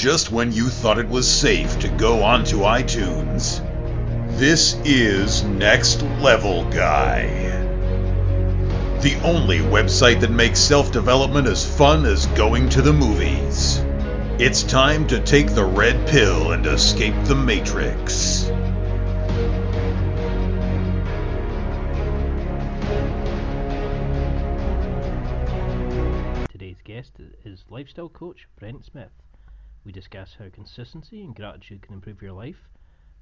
just when you thought it was safe to go onto iTunes. This is Next Level Guy, the only website that makes self-development as fun as going to the movies. It's time to take the red pill and escape the Matrix. Today's guest is lifestyle coach Brent Smith. We discuss how consistency and gratitude can improve your life,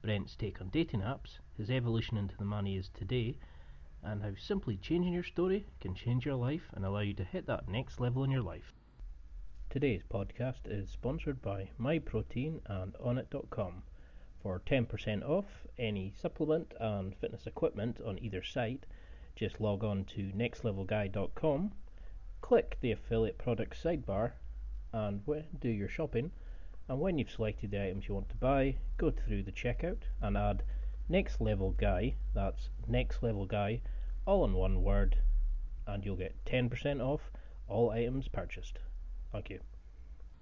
Brent's take on dating apps, his evolution into the man he is today, and how simply changing your story can change your life and allow you to hit that next level in your life. Today's podcast is sponsored by MyProtein and Onnit.com. For 10% off any supplement and fitness equipment on either site, just log on to nextlevelguy.com, click the affiliate products sidebar, and do your shopping. And when you've selected the items you want to buy, go through the checkout and add Next Level Guy, that's Next Level Guy, all in one word, and you'll get 10% off all items purchased. Thank you.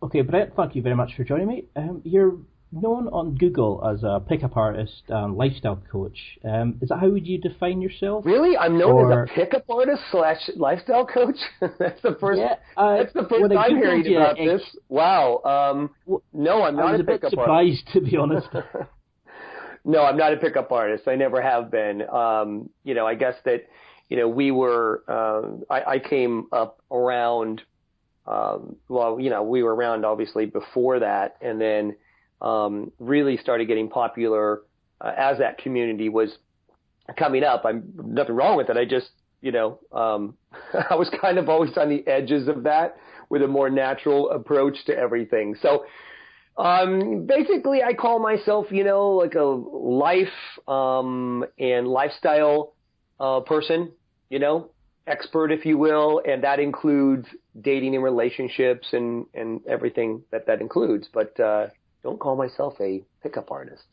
Okay, Brent, thank you very much for joining me. You're known on Google as a pickup artist and lifestyle coach. Is that how would you define yourself? Really? I'm known as a pickup artist / lifestyle coach? That's the first I'm hearing about this. Wow. No, I'm not a pickup artist. I was a bit surprised, to be honest. No, I'm not a pickup artist. I never have been. I guess that, we were, I came up around, we were around obviously before that, and then really started getting popular as that community was coming up. Nothing wrong with it. I just, I was kind of always on the edges of that with a more natural approach to everything. So basically I call myself, like a life and lifestyle person, expert, if you will, and that includes dating and relationships and everything that includes. But don't call myself a pickup artist.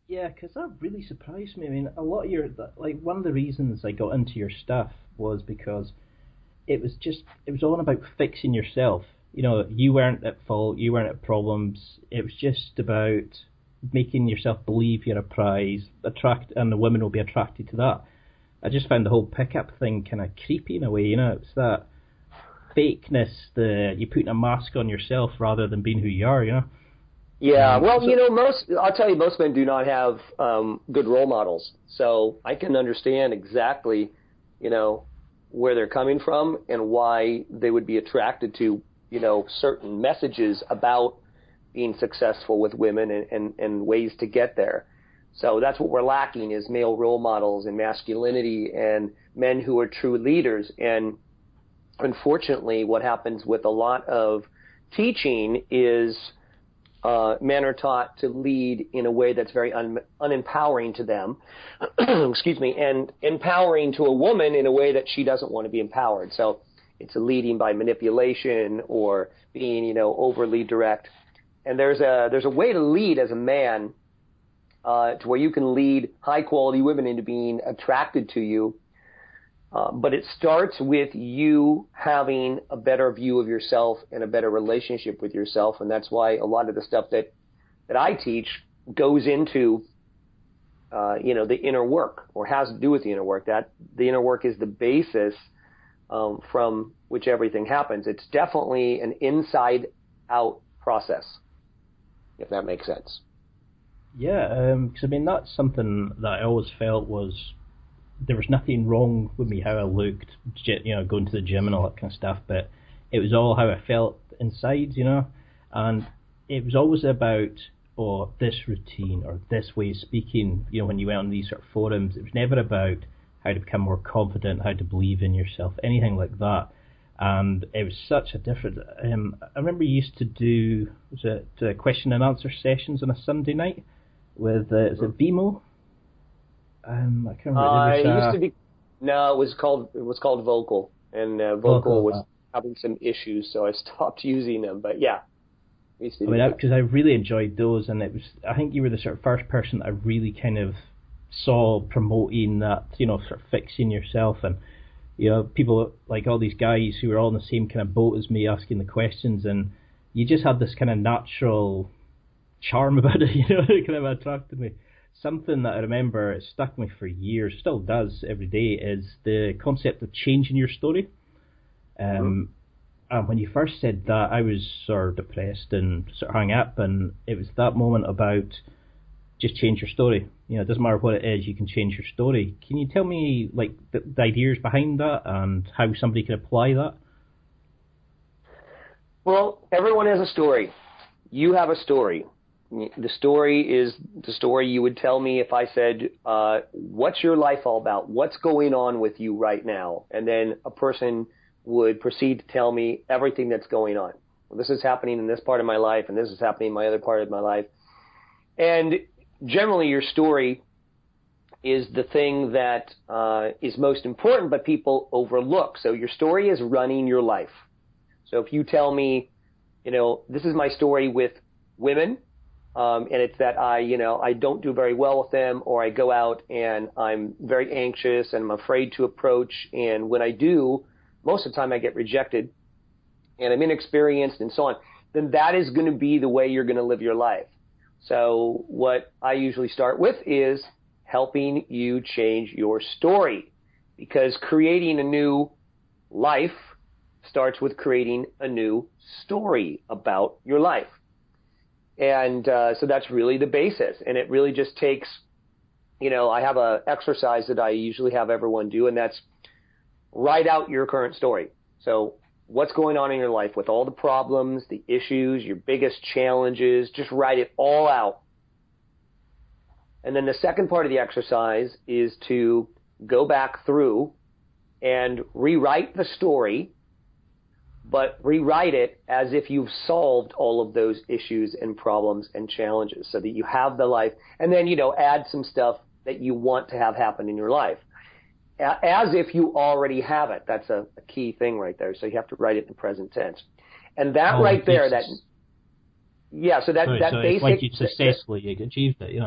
Yeah, because that really surprised me. I mean, a lot of one of the reasons I got into your stuff was because it was all about fixing yourself. You weren't at fault, you weren't at problems. It was just about making yourself believe you're a prize, and the women will be attracted to that. I just found the whole pickup thing kind of creepy in a way. It's that fakeness, you putting a mask on yourself rather than being who you are. Yeah, well, I'll tell you, most men do not have good role models. So I can understand exactly, where they're coming from and why they would be attracted to, certain messages about being successful with women and ways to get there. So that's what we're lacking is male role models and masculinity and men who are true leaders. And unfortunately, what happens with a lot of teaching is men are taught to lead in a way that's very unempowering to them, excuse me, and empowering to a woman in a way that she doesn't want to be empowered. So it's a leading by manipulation or being, overly direct. And there's a way to lead as a man to where you can lead high-quality women into being attracted to you. But it starts with you having a better view of yourself and a better relationship with yourself. And that's why a lot of the stuff that I teach goes into, the inner work, or has to do with the inner work. That the inner work is the basis from which everything happens. It's definitely an inside-out process, if that makes sense. Yeah, because that's something that I always felt was, there was nothing wrong with me, how I looked, going to the gym and all that kind of stuff, but it was all how I felt inside, and it was always about, this routine or this way of speaking, when you went on these sort of forums. It was never about how to become more confident, how to believe in yourself, anything like that. And it was such a different, I remember you used to do, question and answer sessions on a Sunday night with, is it BMO? I can't remember. It used to be. No, it was called Vocal, and Vocal was having some issues, so I stopped using them. But yeah, because I really enjoyed those, and I think you were the sort of first person that I really kind of saw promoting that, sort of fixing yourself, and people like all these guys who were all in the same kind of boat as me asking the questions, and you just had this kind of natural charm about it, it kind of attracted me. Something that I remember, it stuck with me for years, still does every day, is the concept of changing your story. And when you first said that, I was sort of depressed and sort of hung up, and it was that moment about just change your story. It doesn't matter what it is, you can change your story. Can you tell me like the ideas behind that and how somebody can apply that? Well, everyone has a story. You have a story. The story is the story you would tell me if I said, what's your life all about? What's going on with you right now? And then a person would proceed to tell me everything that's going on. Well, this is happening in this part of my life, and this is happening in my other part of my life. And generally your story is the thing that is most important, but people overlook. So your story is running your life. So if you tell me, this is my story with women, and it's that I don't do very well with them, or I go out and I'm very anxious and I'm afraid to approach. And when I do, most of the time I get rejected and I'm inexperienced and so on, then that is going to be the way you're going to live your life. So what I usually start with is helping you change your story, because creating a new life starts with creating a new story about your life. And so that's really the basis. And it really just takes, I have an exercise that I usually have everyone do, and that's write out your current story. So what's going on in your life with all the problems, the issues, your biggest challenges, just write it all out. And then the second part of the exercise is to go back through and rewrite the story, but rewrite it as if you've solved all of those issues and problems and challenges, so that you have the life, and then, add some stuff that you want to have happen in your life, as if you already have it. That's a key thing right there. So you have to write it in present tense. And that right there, that basic, like you successfully achieved it,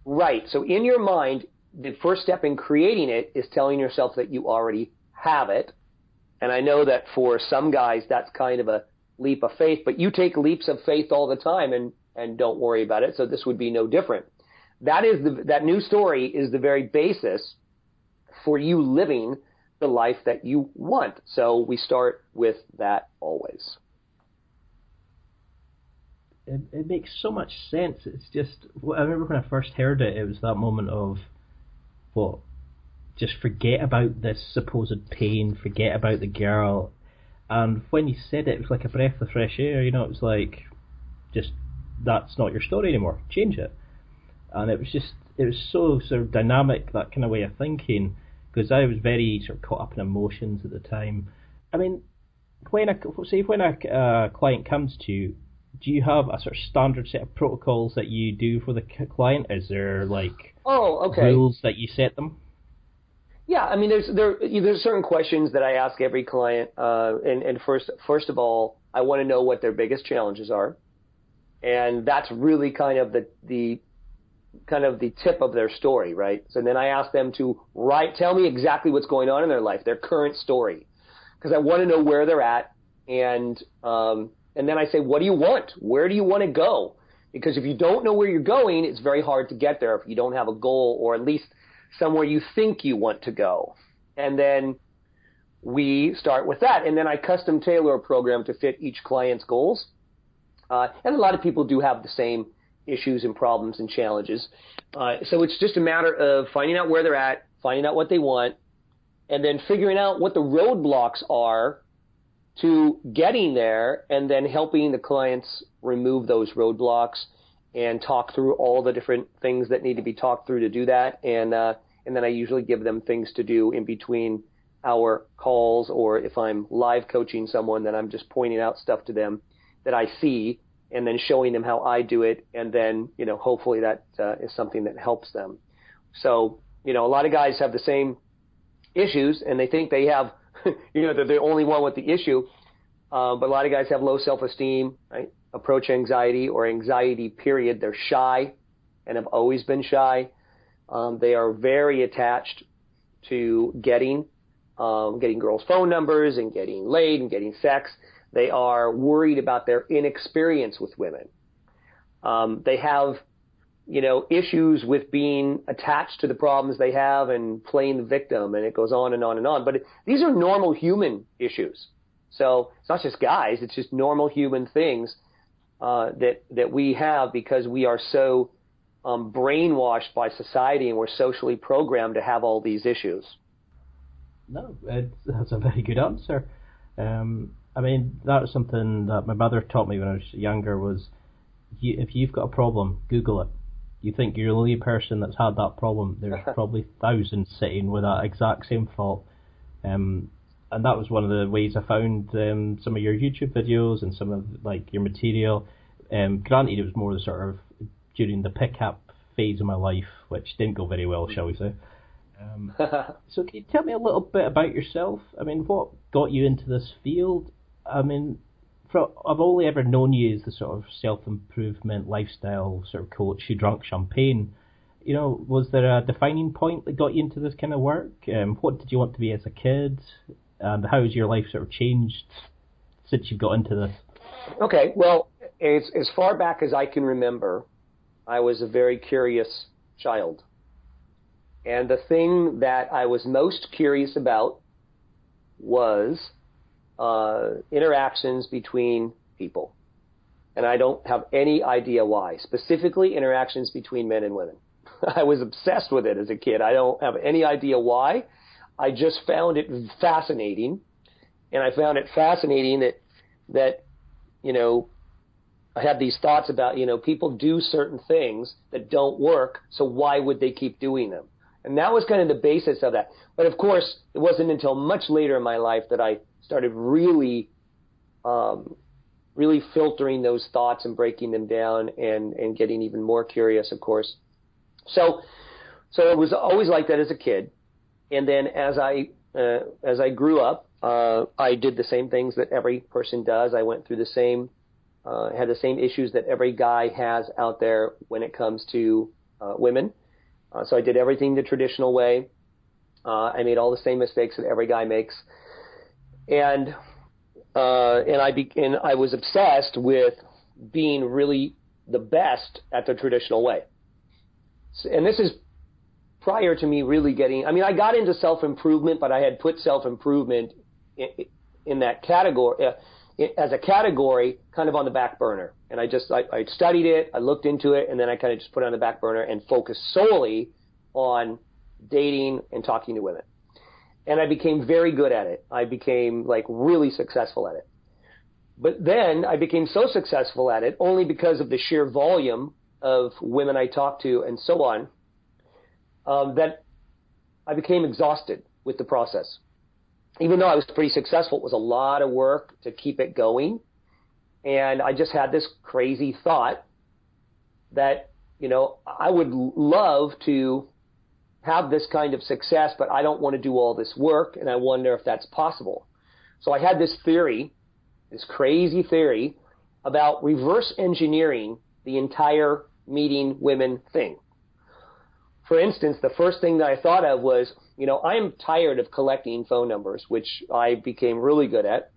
Right. So in your mind, the first step in creating it is telling yourself that you already have it. And I know that for some guys, that's kind of a leap of faith, but you take leaps of faith all the time and don't worry about it. So this would be no different. That new story is the very basis for you living the life that you want. So we start with that always. It makes so much sense. It's just, I remember when I first heard it, it was that moment of, just forget about this supposed pain, forget about the girl. And when you said it was like a breath of fresh air, it was like, just, that's not your story anymore, change it. And it was so sort of dynamic, that kind of way of thinking, because I was very sort of caught up in emotions at the time. I mean, when a client comes to you, do you have a sort of standard set of protocols that you do for the client? Is there rules that you set them? Yeah, I mean, there's certain questions that I ask every client, and first of all, I want to know what their biggest challenges are, and that's really kind of the tip of their story, right? So then I ask them to tell me exactly what's going on in their life, their current story, because I want to know where they're at, and then I say, what do you want? Where do you want to go? Because if you don't know where you're going, it's very hard to get there if you don't have a goal, or at least somewhere you think you want to go. And then we start with that. And then I custom tailor a program to fit each client's goals. And a lot of people do have the same issues and problems and challenges. So it's just a matter of finding out where they're at, finding out what they want, and then figuring out what the roadblocks are to getting there, and then helping the clients remove those roadblocks and talk through all the different things that need to be talked through to do that. And then I usually give them things to do in between our calls, or if I'm live coaching someone, then I'm just pointing out stuff to them that I see and then showing them how I do it. And then, hopefully that is something that helps them. So, a lot of guys have the same issues and they think they have, they're the only one with the issue. But a lot of guys have low self-esteem, right? Approach anxiety, or anxiety period. They're shy and have always been shy. They are very attached to getting girls' phone numbers and getting laid and getting sex. They are worried about their inexperience with women. They have, issues with being attached to the problems they have and playing the victim, and it goes on and on and on. But these are normal human issues. So it's not just guys, it's just normal human things that we have because we are so brainwashed by society and we're socially programmed to have all these issues. No, that's a very good answer. I mean, that was something that my mother taught me when I was younger was if you've got a problem, Google it. You think you're the only person that's had that problem. There's probably thousands sitting with that exact same fault. And that was one of the ways I found some of your YouTube videos and some of your material. Granted, it was more the sort of during the pick-up phase of my life, which didn't go very well, shall we say. So can you tell me a little bit about yourself? I mean, what got you into this field? I mean, I've only ever known you as the sort of self-improvement lifestyle sort of coach who drank champagne. Was there a defining point that got you into this kind of work? What did you want to be as a kid? And how has your life sort of changed since you've got into this? Okay, well, as far back as I can remember, I was a very curious child. And the thing that I was most curious about was interactions between people. And I don't have any idea why. Specifically, interactions between men and women. I was obsessed with it as a kid. I don't have any idea why. I just found it fascinating. And I found it fascinating that I had these thoughts about, people do certain things that don't work, so why would they keep doing them? And that was kind of the basis of that. But of course, it wasn't until much later in my life that I started really filtering those thoughts and breaking them down and getting even more curious, of course. So it was always like that as a kid. And then as I grew up, I did the same things that every person does. I went through had the same issues that every guy has out there when it comes to women. So I did everything the traditional way. I made all the same mistakes that every guy makes, and I was obsessed with being really the best at the traditional way. And this is prior to me really I got into self-improvement, but I had put self-improvement in that category, as a category, kind of on the back burner. And I studied it, I looked into it, and then I kind of just put it on the back burner and focused solely on dating and talking to women. And I became very good at it. I became really successful at it. But then I became so successful at it only because of the sheer volume of women I talked to and so on, that I became exhausted with the process. Even though I was pretty successful, it was a lot of work to keep it going. And I just had this crazy thought that, I would love to have this kind of success, but I don't want to do all this work, and I wonder if that's possible. So I had this theory, this crazy theory, about reverse engineering the entire meeting women thing. For instance, the first thing that I thought of was, I am tired of collecting phone numbers, which I became really good at.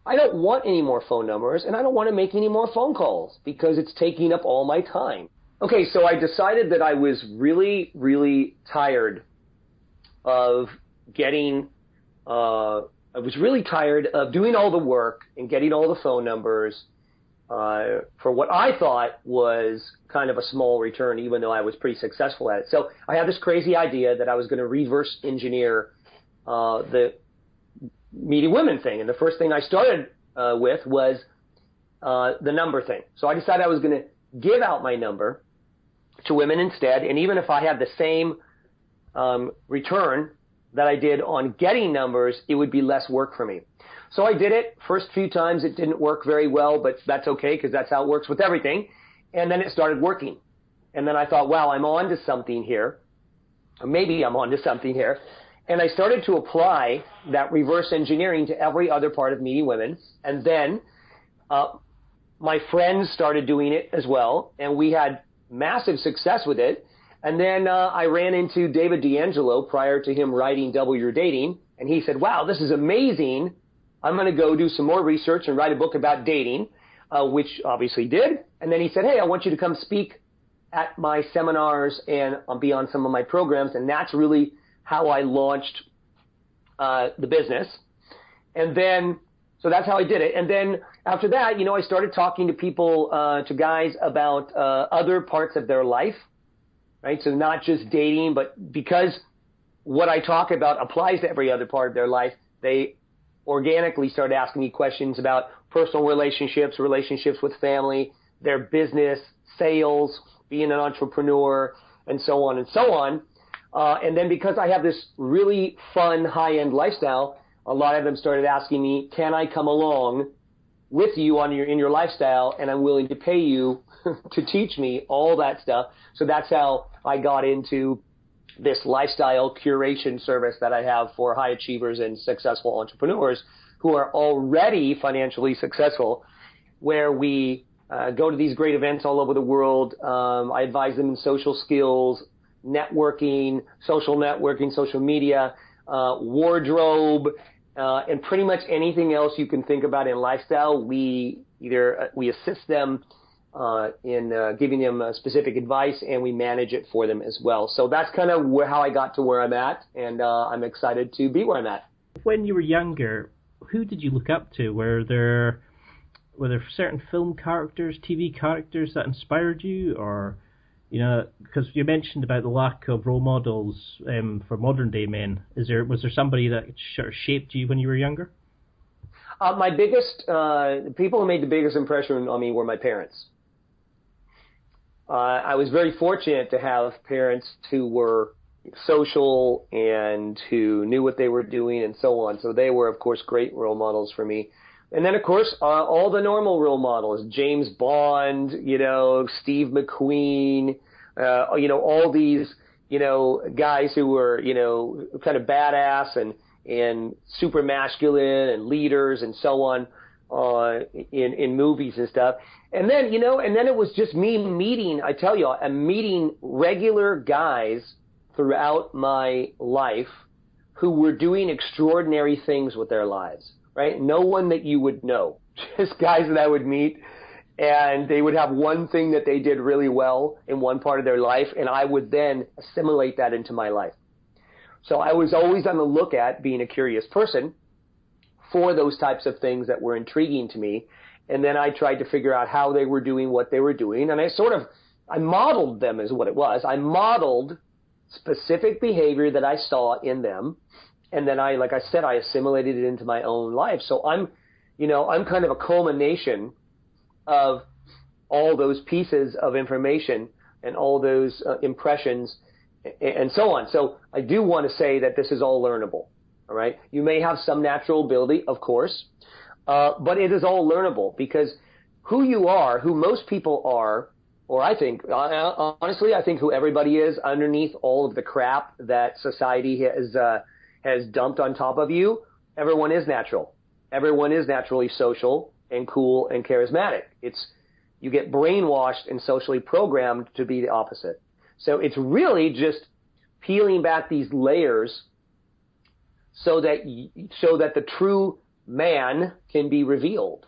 I don't want any more phone numbers, and I don't want to make any more phone calls because it's taking up all my time. Okay, so I decided that I was really, really tired of I was really tired of doing all the work and getting all the phone numbers for what I thought was kind of a small return, even though I was pretty successful at it. So I had this crazy idea that I was going to reverse engineer the meeting women thing. And the first thing I started with was the number thing. So I decided I was going to give out my number to women instead. And even if I had the same return that I did on getting numbers, it would be less work for me. So I did it. First few times it didn't work very well, but that's okay because that's how it works with everything. And then it started working. And then I thought, wow, I'm on to something here. Or maybe I'm on to something here. And I started to apply that reverse engineering to every other part of meeting women. And then my friends started doing it as well. And we had massive success with it. And then I ran into David D'Angelo prior to him writing Double Your Dating. And he said, wow, this is amazing. I'm going to go do some more research and write a book about dating, which obviously did. And then he said, hey, I want you to come speak at my seminars and be on some of my programs. And that's really how I launched the business. And then, so that's how I did it. And then after that, I started talking to people, to guys about other parts of their life, right? So not just dating, but because what I talk about applies to every other part of their life, they organically started asking me questions about personal relationships, relationships with family, their business, sales, being an entrepreneur, and so on and so on. And then because I have this really fun high-end lifestyle, a lot of them started asking me, can I come along with you in your lifestyle, and I'm willing to pay you to teach me all that stuff. So that's how I got into this lifestyle curation service that I have for high achievers and successful entrepreneurs who are already financially successful, where we go to these great events all over the world. I advise them in social skills, networking, social media, wardrobe, and pretty much anything else you can think about in lifestyle. We assist them in giving them specific advice, and we manage it for them as well. So that's kind of how I got to where I'm at, and I'm excited to be where I'm at. When you were younger, who did you look up to? Were there certain film characters, TV characters that inspired you, or because you mentioned about the lack of role models for modern day men? Was there somebody that sort of shaped you when you were younger? My biggest people who made the biggest impression on me were my parents. I was very fortunate to have parents who were social and who knew what they were doing and so on. So they were, of course, great role models for me. And then, of course, all the normal role models, James Bond, Steve McQueen, all these, guys who were, kind of badass and super masculine and leaders and so on, in movies and stuff. And then, it was just me meeting regular guys throughout my life who were doing extraordinary things with their lives, right? No one that you would know, just guys that I would meet, and they would have one thing that they did really well in one part of their life, and I would then assimilate that into my life. So I was always on the lookout, being a curious person, for those types of things that were intriguing to me. And then I tried to figure out how they were doing what they were doing. And I modeled them as what it was. I modeled specific behavior that I saw in them. And then like I said, I assimilated it into my own life. So I'm kind of a culmination of all those pieces of information and all those impressions and so on. So I do want to say that this is all learnable. All right. You may have some natural ability, of course, but it is all learnable, because who you are, who most people are, or I think, honestly, I think who everybody is underneath all of the crap that society has dumped on top of you, everyone is natural. Everyone is naturally social and cool and charismatic. You get brainwashed and socially programmed to be the opposite. So it's really just peeling back these layers so that the true man can be revealed.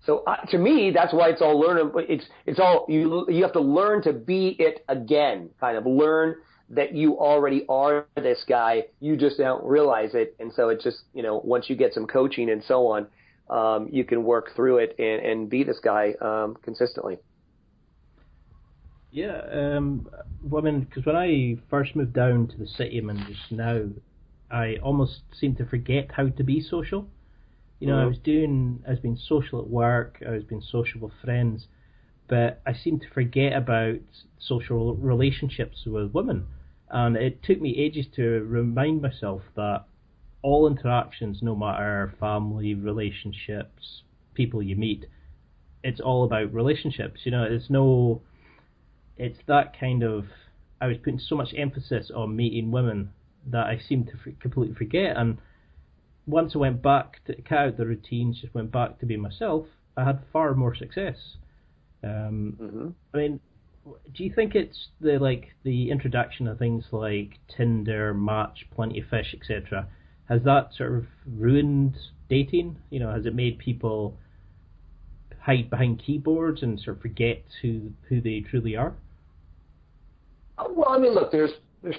So to me, that's why it's all learnable. It's all you have to learn to be it again. Kind of learn that you already are this guy. You just don't realize it, and so it's just once you get some coaching and so on, you can work through it and be this guy consistently. Yeah, because when I first moved down to the city, just now, I almost seemed to forget how to be social. I was being social at work, I was being social with friends, but I seemed to forget about social relationships with women. And it took me ages to remind myself that all interactions, no matter family, relationships, people you meet, it's all about relationships. It's that kind of, I was putting so much emphasis on meeting women that I seemed to completely forget. And once I went back to cut out the routines, just went back to being myself, I had far more success. Do you think it's the introduction of things like Tinder, Match, Plenty of Fish, etc., has that sort of ruined dating? Has it made people hide behind keyboards and sort of forget who they truly are? Well, I mean, look, there's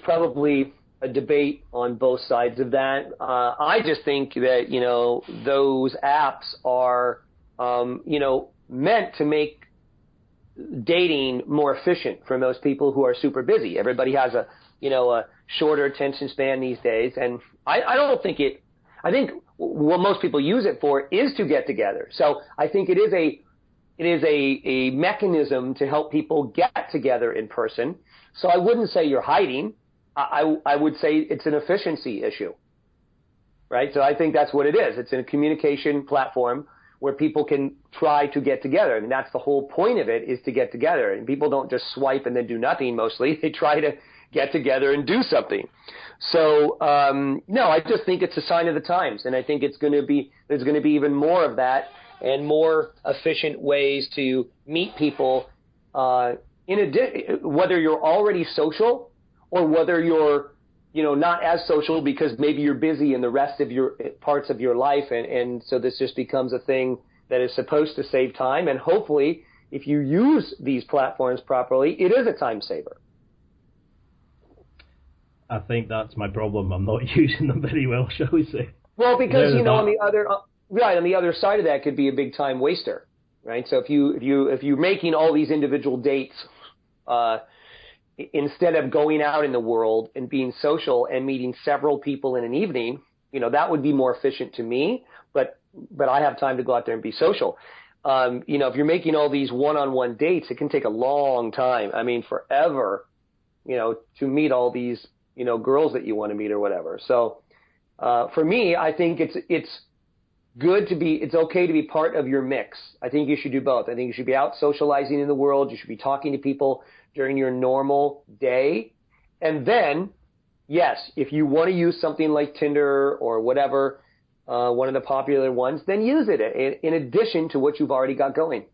probably a debate on both sides of that. I just think that, those apps are, meant to make dating more efficient for most people who are super busy. Everybody has a shorter attention span these days. And I don't think I think what most people use it for is to get together. So I think it is a mechanism to help people get together in person. So I wouldn't say you're hiding. I would say it's an efficiency issue, right? So I think that's what it is. It's a communication platform where people can try to get together. I mean, that's the whole point of it, is to get together. And people don't just swipe and then do nothing mostly. They try to get together and do something. So, no, I just think it's a sign of the times. And I think there's going to be even more of that and more efficient ways to meet people, whether you're already social or whether you're, not as social because maybe you're busy in the rest of your parts of your life. And so this just becomes a thing that is supposed to save time. And hopefully, if you use these platforms properly, it is a time saver. I think that's my problem. I'm not using them very well, shall we say? Well, because, on the other side of that could be a big time waster, right? So if you're making all these individual dates, instead of going out in the world and being social and meeting several people in an evening, that would be more efficient to me, but I have time to go out there and be social. If you're making all these one-on-one dates, it can take a long time. I mean, forever, to meet all these, girls that you want to meet or whatever. So, for me, I think it's okay to be part of your mix. I think you should do both. I think you should be out socializing in the world. You should be talking to people during your normal day. And then, yes, if you want to use something like Tinder or whatever, one of the popular ones, then use it in addition to what you've already got going.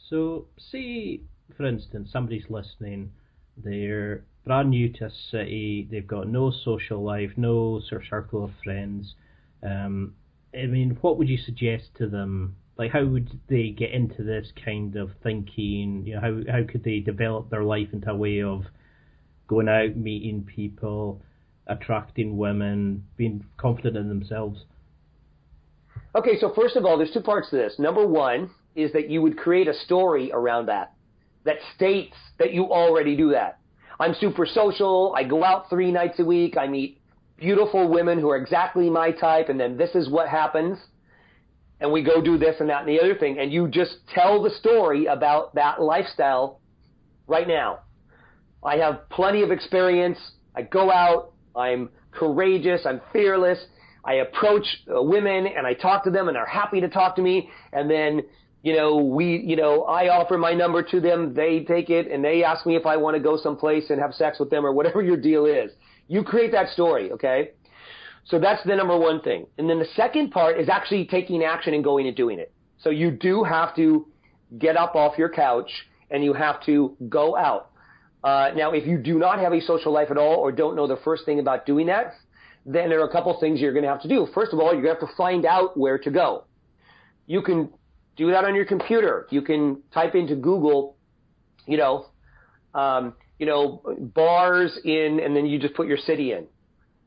So, say, for instance, somebody's listening, they're brand new to a city, they've got no social life, no sort of circle of friends. What would you suggest to them? Like, how would they get into this kind of thinking? How could they develop their life into a way of going out, meeting people, attracting women, being confident in themselves? Okay, so first of all, there's two parts to this. Number one is that you would create a story around that states that you already do that. I'm super social. I go out 3 nights a week. I meet beautiful women who are exactly my type, and then this is what happens. And we go do this and that and the other thing. And you just tell the story about that lifestyle right now. I have plenty of experience. I go out. I'm courageous. I'm fearless. I approach women and I talk to them and they're happy to talk to me. And then, I offer my number to them. They take it and they ask me if I want to go someplace and have sex with them or whatever your deal is. You create that story, okay? So that's the number one thing. And then the second part is actually taking action and going and doing it. So you do have to get up off your couch and you have to go out. Now, if you do not have a social life at all or don't know the first thing about doing that, then there are a couple things you're going to have to do. First of all, you're going to have to find out where to go. You can do that on your computer. You can type into Google, bars in, and then you just put your city in.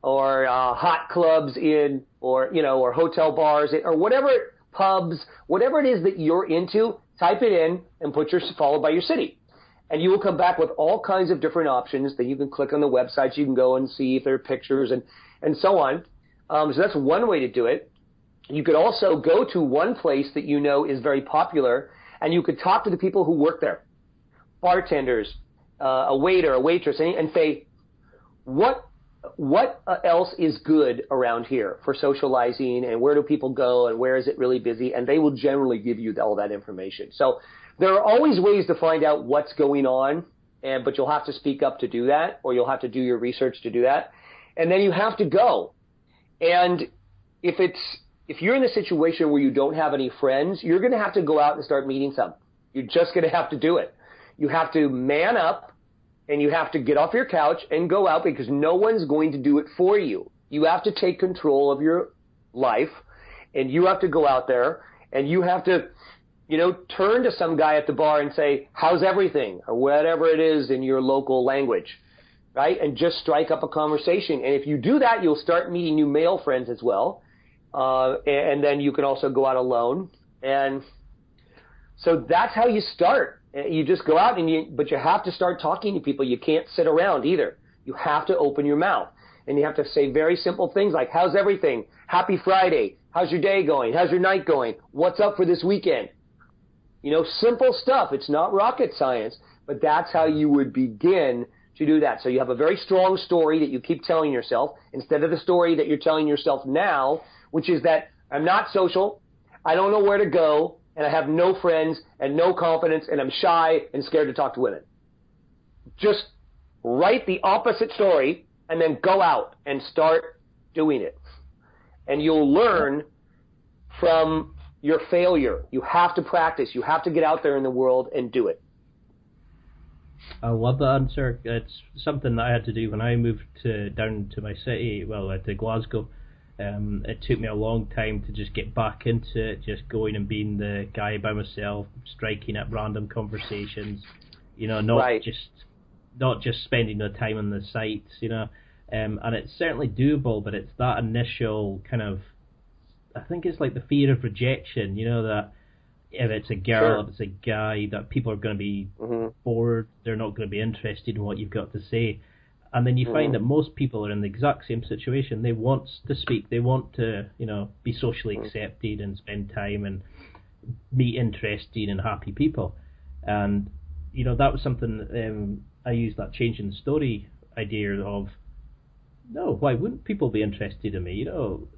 Or hot clubs in, or hotel bars, or whatever, pubs, whatever it is that you're into, type it in and followed by your city. And you will come back with all kinds of different options that you can click on the websites. You can go and see if there are pictures and so on. So that's one way to do it. You could also go to one place that you know is very popular, and you could talk to the people who work there, bartenders, a waiter, a waitress, and say, what else is good around here for socializing, and where do people go, and where is it really busy? And they will generally give you all that information. So there are always ways to find out what's going on, but you'll have to speak up to do that, or you'll have to do your research to do that. And then you have to go. And if you're in a situation where you don't have any friends, you're going to have to go out and start meeting some. You're just going to have to do it. You have to man up. And you have to get off your couch and go out because no one's going to do it for you. You have to take control of your life, and you have to go out there and you have to, turn to some guy at the bar and say, how's everything? Or whatever it is in your local language, right? And just strike up a conversation. And if you do that, you'll start meeting new male friends as well. And then you can also go out alone. And so that's how you start. You just go out but you have to start talking to people. You can't sit around either. You have to open your mouth. And you have to say very simple things like, how's everything? Happy Friday. How's your day going? How's your night going? What's up for this weekend? Simple stuff. It's not rocket science, but that's how you would begin to do that. So you have a very strong story that you keep telling yourself instead of the story that you're telling yourself now, which is that I'm not social, I don't know where to go, and I have no friends and no confidence, and I'm shy and scared to talk to women. Just write the opposite story and then go out and start doing it. And you'll learn from your failure. You have to practice. You have to get out there in the world and do it. I love that answer. It's something that I had to do when I moved down to my city, to Glasgow. It took me a long time to just get back into it, just going and being the guy by myself, striking up random conversations, not just spending the time on the sites, and it's certainly doable, but it's that initial kind of, I think it's like the fear of rejection, that if it's a girl, if it's a guy, that people are going to be bored, they're not going to be interested in what you've got to say. And then you find that most people are in the exact same situation. They want to speak, they want to, be socially accepted and spend time and meet interesting and happy people. And, that was something I used, that change in the story idea of, no, why wouldn't people be interested in me?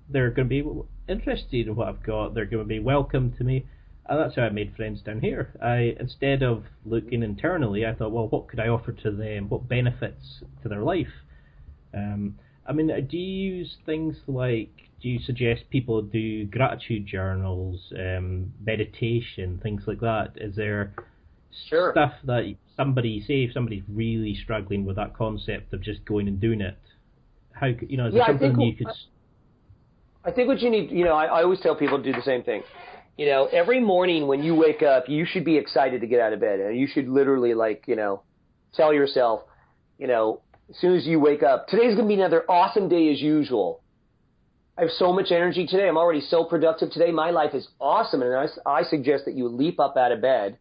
They're going to be interested in what I've got. They're going to be welcome to me. And that's how I made friends down here. Instead of looking internally, I thought, well, what could I offer to them? What benefits to their life? Do you use things like, do you suggest people do gratitude journals, meditation, things like that? Is there stuff that if somebody's really struggling with that concept of just going and doing it, how, is there something you could... I think what you need, I always tell people to do the same thing. Every morning when you wake up, you should be excited to get out of bed. And you should literally, tell yourself, as soon as you wake up, today's going to be another awesome day as usual. I have so much energy today. I'm already so productive today. My life is awesome. And I suggest that you leap up out of bed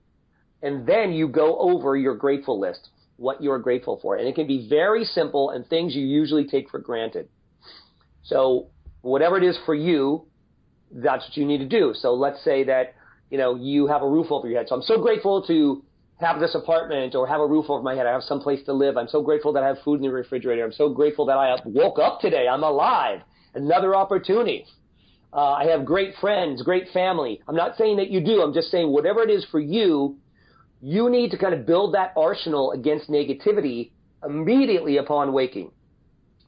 and then you go over your grateful list, what you're grateful for. And it can be very simple and things you usually take for granted. So whatever it is for you, that's what you need to do. So let's say that, you have a roof over your head. So I'm so grateful to have this apartment or have a roof over my head. I have some place to live. I'm so grateful that I have food in the refrigerator. I'm so grateful that I woke up today. I'm alive. Another opportunity. I have great friends, great family. I'm not saying that you do. I'm just saying whatever it is for you, you need to kind of build that arsenal against negativity immediately upon waking.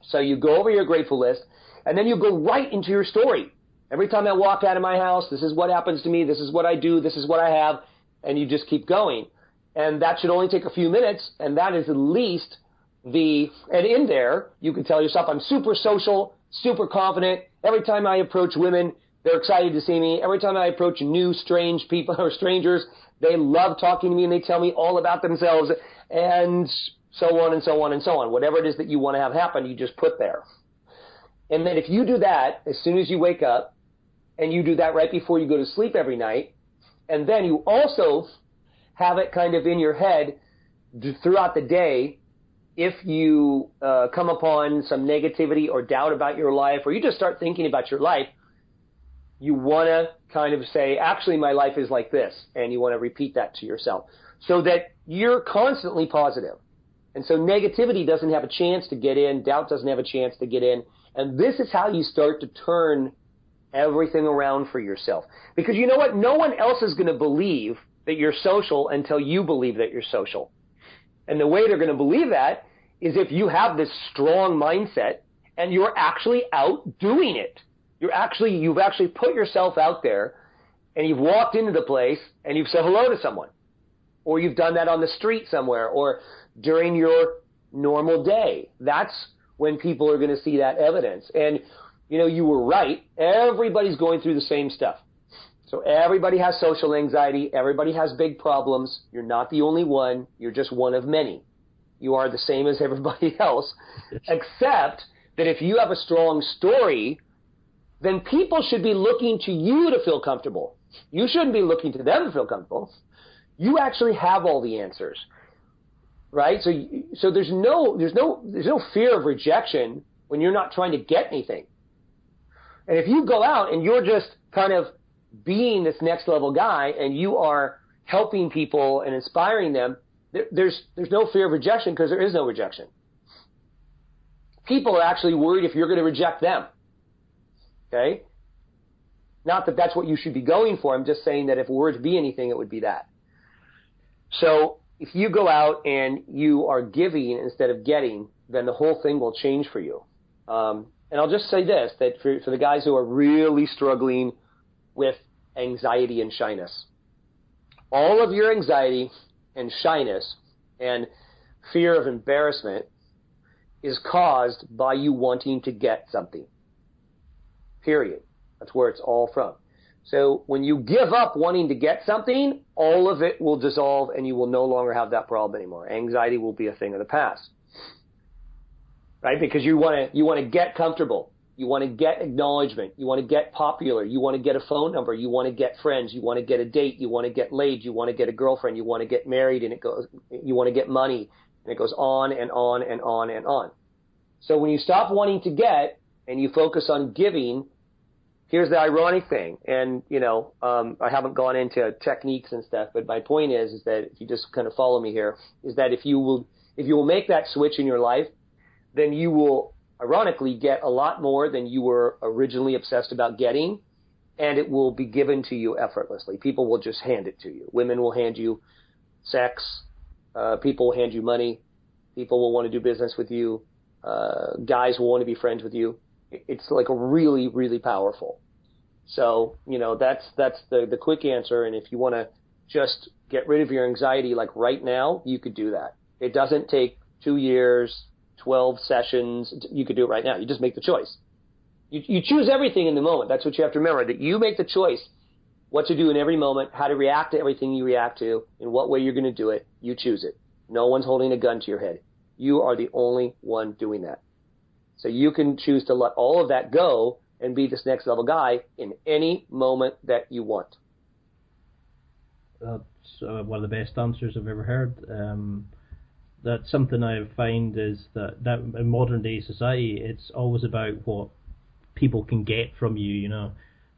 So you go over your grateful list, and then you go right into your story. Every time I walk out of my house, this is what happens to me, this is what I do, this is what I have, and you just keep going. And that should only take a few minutes, and that is at least and in there, you can tell yourself, I'm super social, super confident. Every time I approach women, they're excited to see me. Every time I approach new strange people or strangers, they love talking to me and they tell me all about themselves, and so on and so on and so on. Whatever it is that you want to have happen, you just put there. And then if you do that as soon as you wake up, and you do that right before you go to sleep every night, and then you also have it kind of in your head throughout the day, if you come upon some negativity or doubt about your life, or you just start thinking about your life, you want to kind of say, actually, my life is like this, and you want to repeat that to yourself so that you're constantly positive. And so negativity doesn't have a chance to get in, doubt doesn't have a chance to get in, and this is how you start to turn everything around for yourself. Because you know what? No one else is going to believe that you're social until you believe that you're social. And the way they're going to believe that is if you have this strong mindset and you're actually out doing it. You've actually put yourself out there and you've walked into the place and you've said hello to someone. Or you've done that on the street somewhere or during your normal day. That's when people are going to see that evidence. And you were right. Everybody's going through the same stuff. So everybody has social anxiety. Everybody has big problems. You're not the only one. You're just one of many. You are the same as everybody else, except that if you have a strong story, then people should be looking to you to feel comfortable. You shouldn't be looking to them to feel comfortable. You actually have all the answers, right? So there's no fear of rejection when you're not trying to get anything. And if you go out and you're just kind of being this next level guy and you are helping people and inspiring them, there's no fear of rejection because there is no rejection. People are actually worried if you're going to reject them. Okay? Not that that's what you should be going for. I'm just saying that if it were to be anything, it would be that. So if you go out and you are giving instead of getting, then the whole thing will change for you. And I'll just say this, that for the guys who are really struggling with anxiety and shyness, all of your anxiety and shyness and fear of embarrassment is caused by you wanting to get something. Period. That's where it's all from. So when you give up wanting to get something, all of it will dissolve and you will no longer have that problem anymore. Anxiety will be a thing of the past. Right? Because you want to get comfortable. You want to get acknowledgement. You want to get popular. You want to get a phone number. You want to get friends. You want to get a date. You want to get laid. You want to get a girlfriend. You want to get married, and you want to get money, and it goes on and on and on and on. So when you stop wanting to get and you focus on giving, here's the ironic thing. And, I haven't gone into techniques and stuff, but my point is that if you just kind of follow me here, is that if you will make that switch in your life, then you will ironically get a lot more than you were originally obsessed about getting, and it will be given to you effortlessly. People will just hand it to you. Women will hand you sex. People will hand you money. People will want to do business with you. Guys will want to be friends with you. It's like a really, really powerful. So, that's the quick answer. And if you want to just get rid of your anxiety like right now, you could do that. It doesn't take 2 years, 12 sessions. You could do it right now. You just make the choice. You choose everything in the moment. That's what you have to remember, that you make the choice what to do in every moment, how to react to everything you react to, in what way you're going to do it. You choose it. No one's holding a gun to your head. You are the only one doing that. So you can choose to let all of that go and be this next level guy in any moment that you want. That's one of the best answers I've ever heard. That's something I find is that in modern day society, it's always about what people can get from you.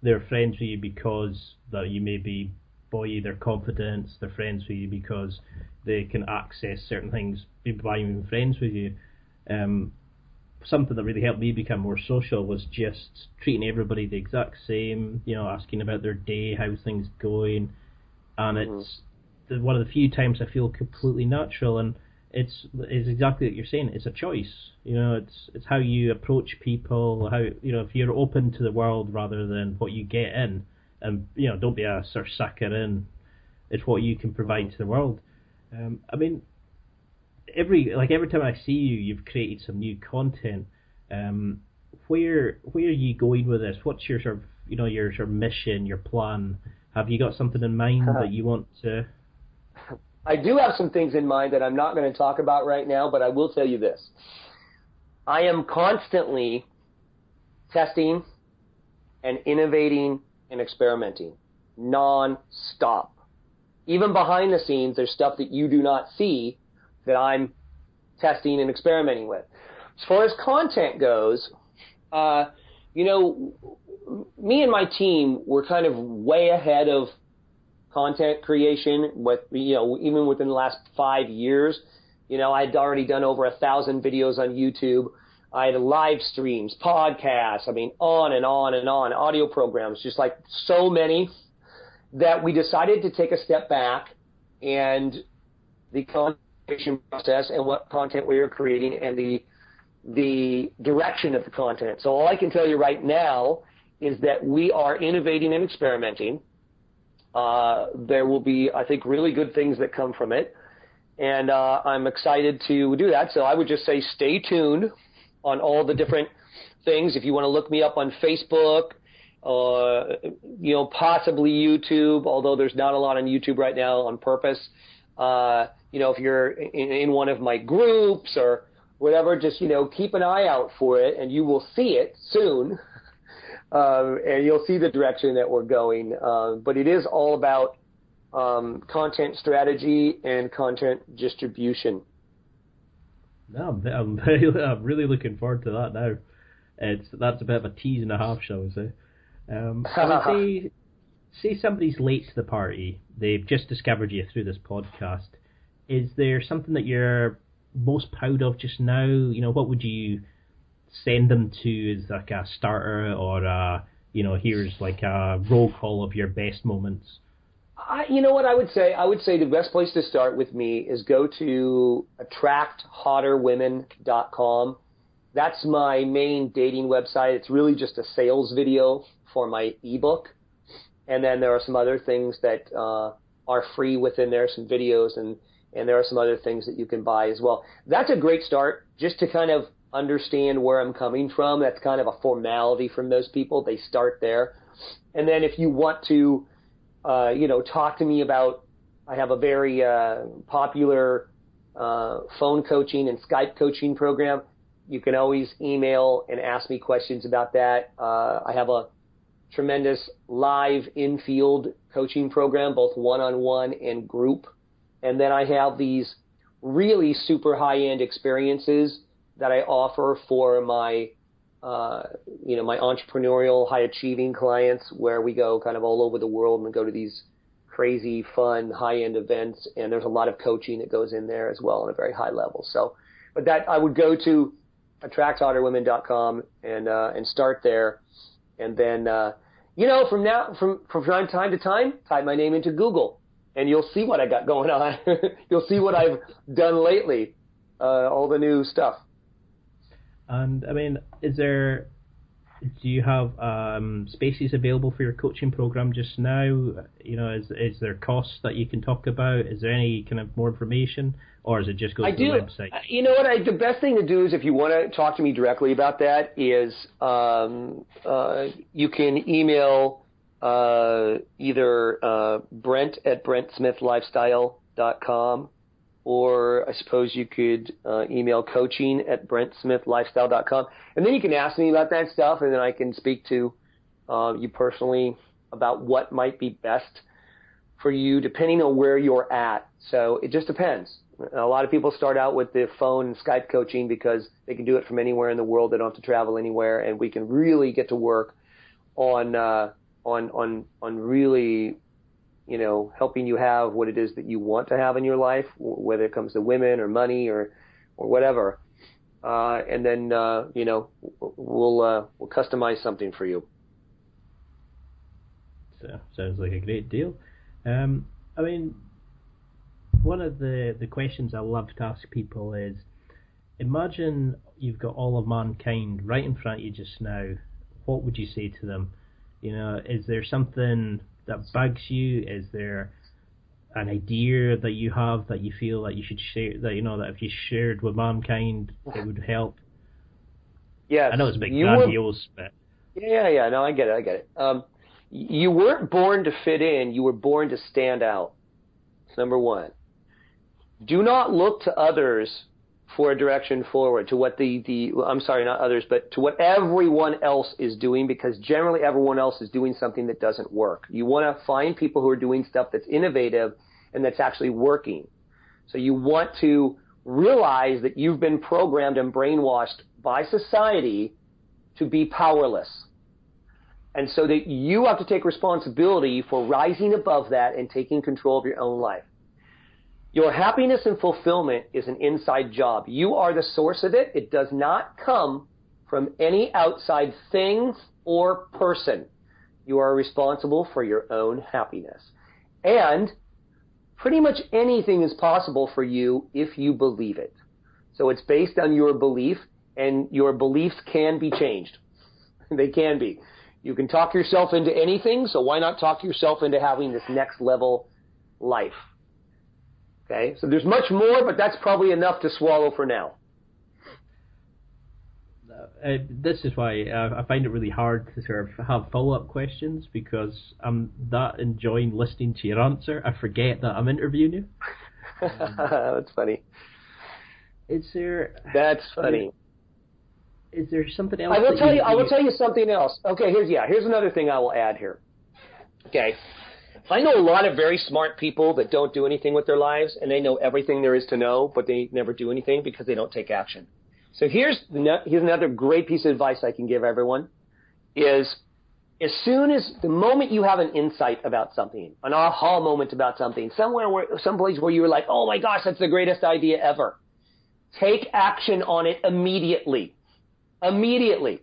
They're friends with you because that you maybe buoy their confidence. They're friends with you because they can access certain things by being friends with you. Something that really helped me become more social was just treating everybody the exact same. Asking about their day, how's things going, and it's one of the few times I feel completely natural. And it's exactly what you're saying. It's a choice. It's how you approach people. How if you're open to the world rather than what you get in, and don't be a sort of sucker in. It's what you can provide to the world. Every time I see you, you've created some new content. Where are you going with this? What's your sort of your sort of mission, your plan? Have you got something in mind that you want to? I do have some things in mind that I'm not going to talk about right now, but I will tell you this. I am constantly testing and innovating and experimenting non-stop. Even behind the scenes, there's stuff that you do not see that I'm testing and experimenting with. As far as content goes, me and my team were kind of way ahead of content creation with, even within the last 5 years. I'd already done over 1,000 videos on YouTube. I had live streams, podcasts, on and on and on, audio programs, just like so many, that we decided to take a step back and the content creation process and what content we were creating and the direction of the content. So all I can tell you right now is that we are innovating and experimenting. There will be, I think, really good things that come from it. And I'm excited to do that. So I would just say stay tuned on all the different things. If you want to look me up on Facebook, possibly YouTube, although there's not a lot on YouTube right now on purpose. If you're in one of my groups or whatever, just, keep an eye out for it, and you will see it soon. And you'll see the direction that we're going. But it is all about content strategy and content distribution. No, I'm really looking forward to that now. That's a bit of a tease and a half, shall we say. Say somebody's late to the party. They've just discovered you through this podcast. Is there something that you're most proud of just now? What would you send them to as like a starter, or here's like a roll call of your best moments? What I would say? I would say the best place to start with me is go to attracthotter.women.com. That's my main dating website. It's really just a sales video for my ebook. And then there are some other things that are free within there, some videos, and there are some other things that you can buy as well. That's a great start, just to kind of understand where I'm coming from. That's kind of a formality for most people. They start there. And then if you want to, talk to me about, I have a very popular phone coaching and Skype coaching program. You can always email and ask me questions about that. I have a tremendous live in-field coaching program, both one-on-one and group. And then I have these really super high-end experiences that I offer for my, my entrepreneurial, high-achieving clients, where we go kind of all over the world and go to these crazy, fun, high-end events. And there's a lot of coaching that goes in there as well on a very high level. So, but that I would go to attracthotter.women.com and start there. And then, from time to time, type my name into Google, and you'll see what I got going on. You'll see what I've done lately, all the new stuff. And, do you have spaces available for your coaching program just now? Is there costs that you can talk about? Is there any kind of more information? Or is it just go to the website? The best thing to do is, if you want to talk to me directly about that, is you can email either Brent at BrentSmithLifestyle.com, or I suppose you could email coaching at BrentSmithLifestyle.com. And then you can ask me about that stuff, and then I can speak to you personally about what might be best for you, depending on where you're at. So it just depends. A lot of people start out with the phone and Skype coaching because they can do it from anywhere in the world. They don't have to travel anywhere, and we can really get to work on really, helping you have what it is that you want to have in your life, whether it comes to women or money or whatever. And then we'll customize something for you. So, sounds like a great deal. One of the questions I love to ask people is, imagine you've got all of mankind right in front of you just now. What would you say to them? Is there something that bugs you? Is there an idea that you have that you feel that you should share, that that if you shared with mankind it would help? Yes. I know it's a big grandiose, but yeah. No, I get it. You weren't born to fit in. You were born to stand out. That's number one. Do not look to others for a direction forward, to what not others, but to what everyone else is doing, because generally everyone else is doing something that doesn't work. You want to find people who are doing stuff that's innovative and that's actually working. So you want to realize that you've been programmed and brainwashed by society to be powerless. And so that you have to take responsibility for rising above that and taking control of your own life. Your happiness and fulfillment is an inside job. You are the source of it. It does not come from any outside thing or person. You are responsible for your own happiness. And pretty much anything is possible for you if you believe it. So it's based on your belief, and your beliefs can be changed. They can be. You can talk yourself into anything, so why not talk yourself into having this next level life? Okay, so there's much more, but that's probably enough to swallow for now. this is why I find it really hard to sort of have follow-up questions, because I'm that enjoying listening to your answer, I forget that I'm interviewing you. That's funny. That's funny. Is there something else? I will tell you something else. Okay, here's another thing I will add here. Okay. I know a lot of very smart people that don't do anything with their lives, and they know everything there is to know, but they never do anything because they don't take action. So here's another great piece of advice I can give everyone, is the moment you have an insight about something, an aha moment about something, someplace where you were like, oh my gosh, that's the greatest idea ever, take action on it immediately. Immediately.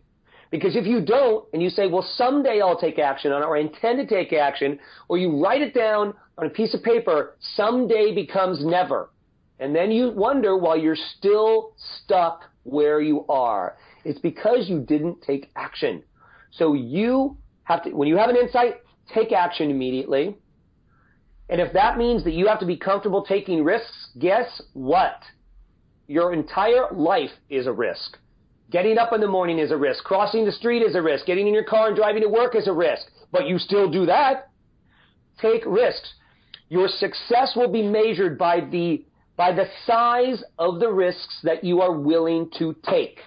Because if you don't, and you say, well, someday I'll take action on it, or I intend to take action, or you write it down on a piece of paper, someday becomes never. And then you wonder why you're still stuck where you are. It's because you didn't take action. So you have to, when you have an insight, take action immediately. And if that means that you have to be comfortable taking risks, guess what? Your entire life is a risk. Getting up in the morning is a risk. Crossing the street is a risk. Getting in your car and driving to work is a risk. But you still do that. Take risks. Your success will be measured by the size of the risks that you are willing to take.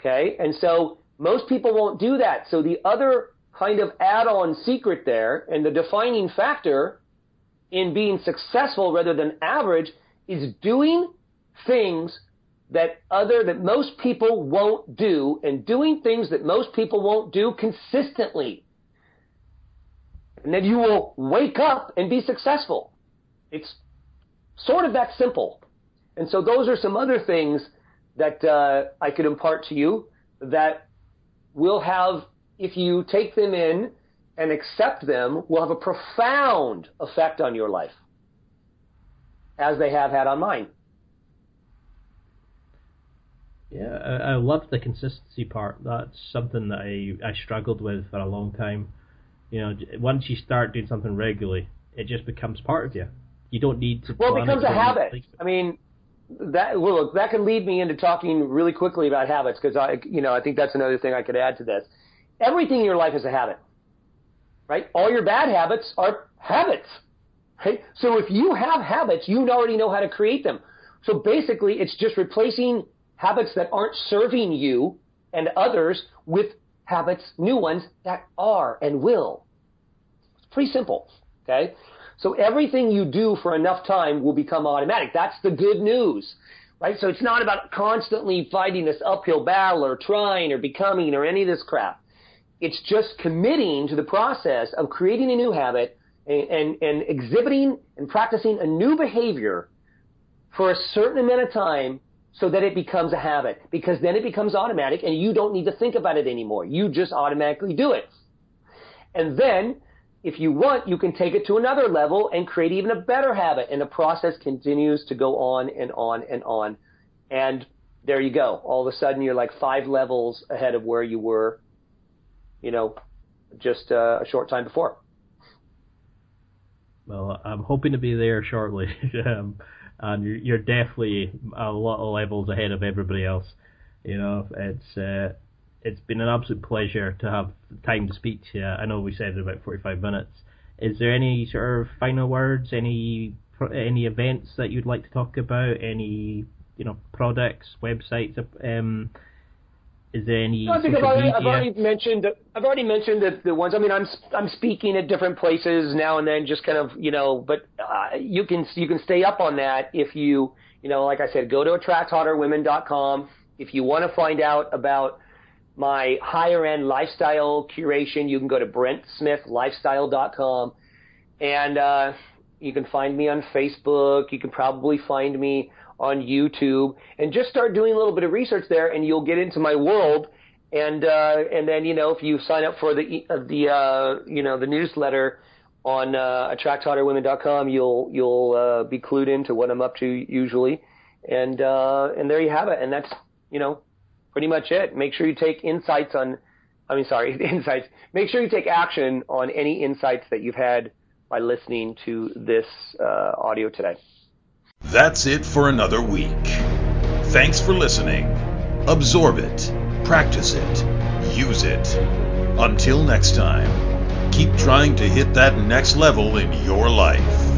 Okay? And so most people won't do that. So the other kind of add-on secret there, and the defining factor in being successful rather than average, is doing things that most people won't do, and doing things that most people won't do consistently. And then you will wake up and be successful. It's sort of that simple. And so those are some other things that I could impart to you that will have, if you take them in and accept them, will have a profound effect on your life, as they have had on mine. Yeah, I love the consistency part. That's something that I struggled with for a long time. You know, once you start doing something regularly, it just becomes part of you. You don't need to. Well, it becomes a habit. I mean, that can lead me into talking really quickly about habits, because I think that's another thing I could add to this. Everything in your life is a habit, right? All your bad habits are habits, right? So if you have habits, you already know how to create them. So basically, it's just replacing habits that aren't serving you and others with habits, new ones, that are and will. It's pretty simple, okay? So everything you do for enough time will become automatic. That's the good news, right? So it's not about constantly fighting this uphill battle or trying or becoming or any of this crap. It's just committing to the process of creating a new habit and exhibiting and practicing a new behavior for a certain amount of time, so that it becomes a habit, because then it becomes automatic and you don't need to think about it anymore. You just automatically do it. And then, if you want, you can take it to another level and create even a better habit, and the process continues to go on and on and on. And there you go. All of a sudden, you're like 5 levels ahead of where you were, just a short time before. Well, I'm hoping to be there shortly. And you're definitely a lot of levels ahead of everybody else. It's been an absolute pleasure to have time to speak to you. I know we said about 45 minutes. Is there any sort of final words, any events that you'd like to talk about, any products, websites? Is there any? I think I've already mentioned that the ones. I mean, I'm speaking at different places now and then, just kind of But you can stay up on that if you like I said, go to attracthotter.women.com. If you want to find out about my higher end lifestyle curation, you can go to BrentSmithLifestyle.com, and you can find me on Facebook. You can probably find me on YouTube, and just start doing a little bit of research there, and you'll get into my world. And then if you sign up for the newsletter on attracthotter.women.com, you'll be clued into what I'm up to usually. And there you have it. And that's pretty much it. Make sure you take insights. Make sure you take action on any insights that you've had by listening to this audio today. That's it for another week. Thanks for listening. Absorb it, practice it, use it. Until next time, keep trying to hit that next level in your life.